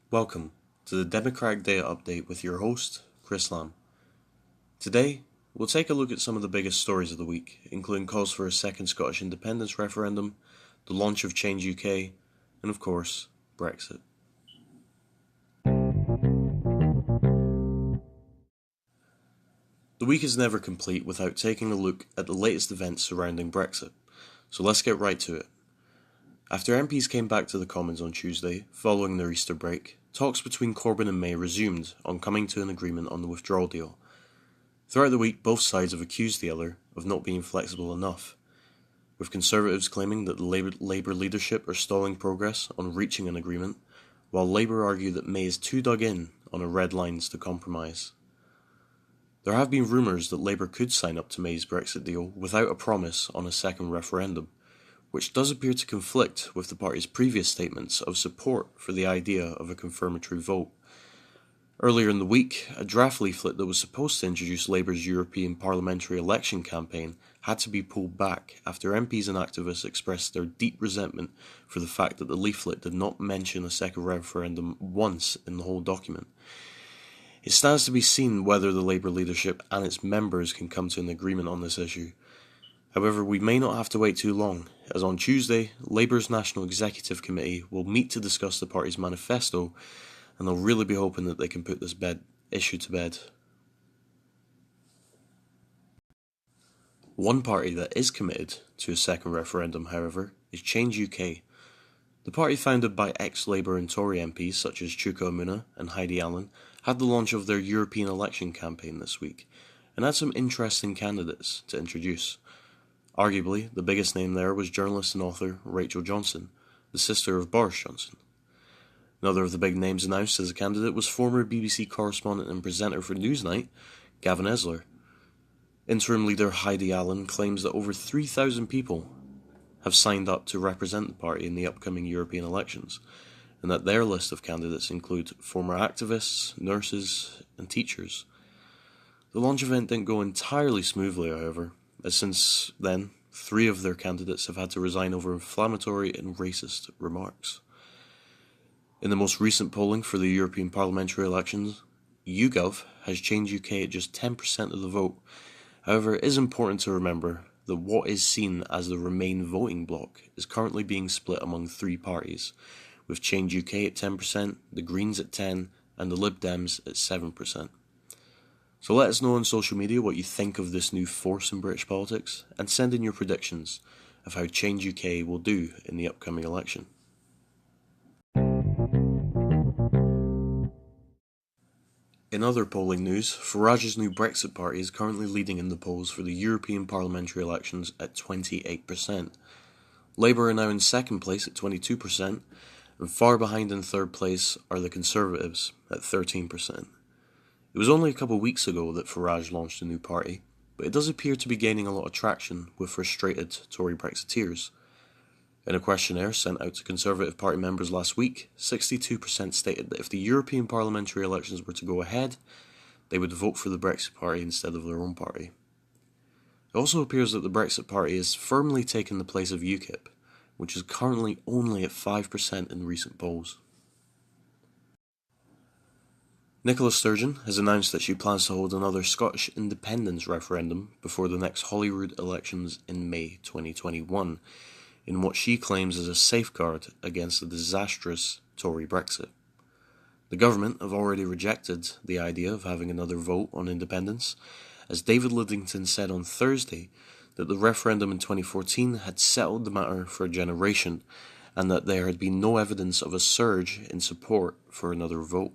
Welcome to the Democratic Data Update with your host, Chris Lamb. Today, we'll take a look at some of the biggest stories of the week, including calls for a second Scottish independence referendum, the launch of Change UK, and of course, Brexit. The week is never complete without taking a look at the latest events surrounding Brexit, so let's get right to it. After MPs came back to the Commons on Tuesday, following their Easter break, talks between Corbyn and May resumed on coming to an agreement on the withdrawal deal. Throughout the week, both sides have accused the other of not being flexible enough, with Conservatives claiming that the Labour leadership are stalling progress on reaching an agreement, while Labour argue that May is too dug in on her red lines to compromise. There have been rumours that Labour could sign up to May's Brexit deal without a promise on a second referendum, which does appear to conflict with the party's previous statements of support for the idea of a confirmatory vote. Earlier in the week, a draft leaflet that was supposed to introduce Labour's European parliamentary election campaign had to be pulled back after MPs and activists expressed their deep resentment for the fact that the leaflet did not mention a second referendum once in the whole document. It stands to be seen whether the Labour leadership and its members can come to an agreement on this issue. However, we may not have to wait too long, as on Tuesday, Labour's National Executive Committee will meet to discuss the party's manifesto, and they'll really be hoping that they can put this issue to bed. One party that is committed to a second referendum, however, is Change UK. The party founded by ex-Labour and Tory MPs such as Chuka Umunna and Heidi Allen had the launch of their European election campaign this week, and had some interesting candidates to introduce. Arguably, the biggest name there was journalist and author Rachel Johnson, the sister of Boris Johnson. Another of the big names announced as a candidate was former BBC correspondent and presenter for Newsnight, Gavin Esler. Interim leader Heidi Allen claims that over 3,000 people have signed up to represent the party in the upcoming European elections, and that their list of candidates include former activists, nurses, and teachers. The launch event didn't go entirely smoothly, however, as since then, 3 of their candidates have had to resign over inflammatory and racist remarks. In the most recent polling for the European parliamentary elections, YouGov has Change UK at just 10% of the vote. However, it is important to remember that what is seen as the Remain voting bloc is currently being split among 3 parties, with Change UK at 10%, the Greens at 10%, and the Lib Dems at 7%. So let us know on social media what you think of this new force in British politics, and send in your predictions of how Change UK will do in the upcoming election. In other polling news, Farage's new Brexit party is currently leading in the polls for the European parliamentary elections at 28%. Labour are now in second place at 22%, and far behind in third place are the Conservatives at 13%. It was only a couple of weeks ago that Farage launched a new party, but it does appear to be gaining a lot of traction with frustrated Tory Brexiteers. In a questionnaire sent out to Conservative Party members last week, 62% stated that if the European parliamentary elections were to go ahead, they would vote for the Brexit Party instead of their own party. It also appears that the Brexit Party has firmly taken the place of UKIP, which is currently only at 5% in recent polls. Nicola Sturgeon has announced that she plans to hold another Scottish independence referendum before the next Holyrood elections in May 2021, in what she claims is a safeguard against a disastrous Tory Brexit. The government have already rejected the idea of having another vote on independence, as David Lidington said on Thursday that the referendum in 2014 had settled the matter for a generation, and that there had been no evidence of a surge in support for another vote.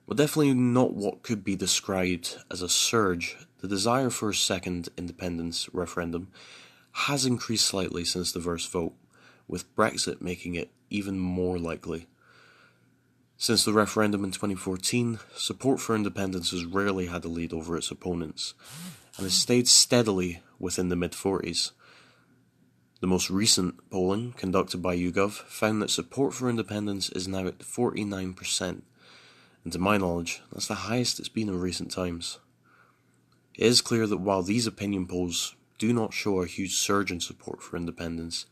But definitely not what could be described as a surge. The desire for a second independence referendum has increased slightly since the first vote, with Brexit making it even more likely. Since the referendum in 2014, support for independence has rarely had a lead over its opponents, and has stayed steadily within the mid-40s. The most recent polling, conducted by YouGov, found that support for independence is now at 49%, and to my knowledge, that's the highest it's been in recent times. It is clear that while these opinion polls do not show a huge surge in support for independence,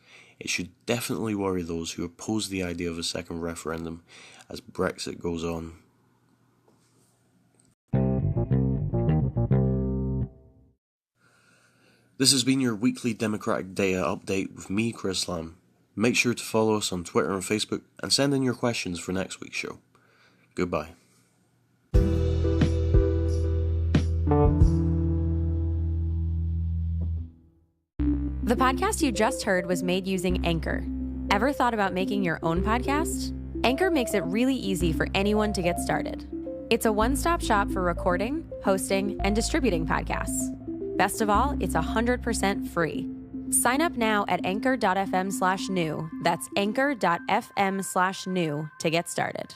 it should definitely worry those who oppose the idea of a second referendum as Brexit goes on. This has been your weekly Democratic Data update with me, Chris Lamb. Make sure to follow us on Twitter and Facebook and send in your questions for next week's show. Goodbye. The podcast you just heard was made using Anchor. Ever thought about making your own podcast? Anchor makes it really easy for anyone to get started. It's a one-stop shop for recording, hosting, and distributing podcasts. Best of all, it's 100% free. Sign up now at anchor.fm/new. That's anchor.fm/new to get started.